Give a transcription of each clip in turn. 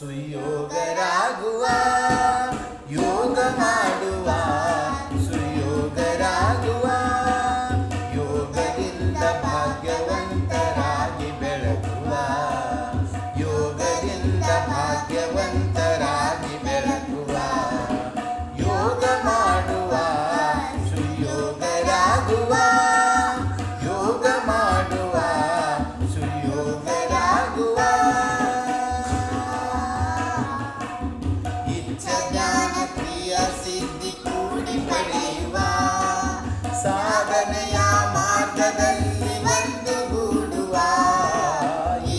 ಸುಯೋಗರಾಗುವ, ಯೋಗ ಮಾಡುವ ಸುಯೋಗರಾಗುವ, ಯೋಗದಿಂದ ಭಾಗ್ಯವಂತರಾಗಿ ಬೆಳಗುವ, ಯೋಗದಿಂದ ಭಾಗ್ಯವಂತರಾಗಿ ಬೆಳಗುವ, ಯೋಗ ಮಾಡುವ ಸುಯೋಗರಾಗುವ, ಯೋಗ ಮಾಡುವ ಸುಯೋಗರಾಗುವ. ಇಚ್ಛಾ ಜ್ಞಾನ ಕ್ರಿಯಾ ಸಿದ್ಧಿ ಕೂಡಿ ಪಡೆಯುವ, ಸಾಧನೆಯ ಮಾರ್ಗದಲ್ಲಿ ಒಂದುಗೂಡುವ,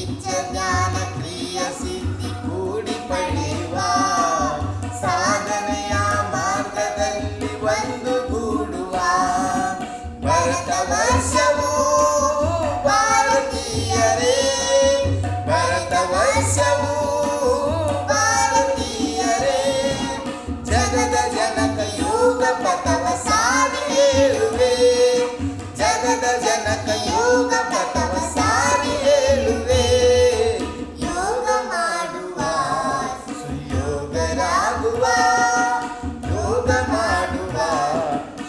ಇಚ್ಛಾ ಜ್ಞಾನ ಕ್ರಿಯಾ ಸಿದ್ಧಿ ಕೂಡಿ ಪಡೆಯುವ, ಸಾಧನೆಯ ಮಾರ್ಗದಲ್ಲಿ ಒಂದುಗೂಡುವ. ಭರತ ವರ್ಷವು ಭಾರತೀಯರೇ, ಭರತ ವರ್ಷವು ಭಾರತೀಯರೇ, ಜಗದ ಜನಕ ಯೋಗ ಪಥವ ಸಾರಿ ಹೇಳುವೆ, ಜಗದ ಜನಕ ಯೋಗ ಪಥವ ಸಾರಿ ಹೇಳುವೆ, ಯೋಗ ಮಾಡುವ ಸುಯೋಗರಾಗುವ, ಯೋಗ ಮಾಡುವ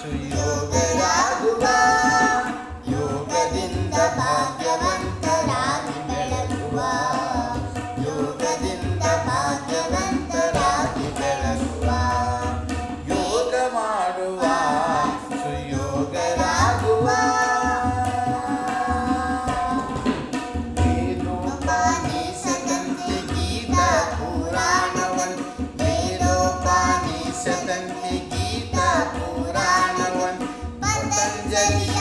ಸುಯೋಗರಾಗುವ, ಯೋಗದಿಂದ ಭಾಗ್ಯವಂತರಾಗಿ ಬೆಳಗುವ, ಯೋಗದಿಂದ ಭಾಗ್ಯವಂತರಾಗಿ ಬೆಳಗುವ, ಯೋಗ ಮಾಡುವ ಸುಯೋಗರಾಗುವ. ವೇದೋಪನಿಷದಂತೆ ಗೀತ ಪುರಾಣವನ್, ವೇದೋಪನಿಷದಂತೆ ಗೀತ ಪುರಾಣವನ್, ಪತಂಜಲಿಯ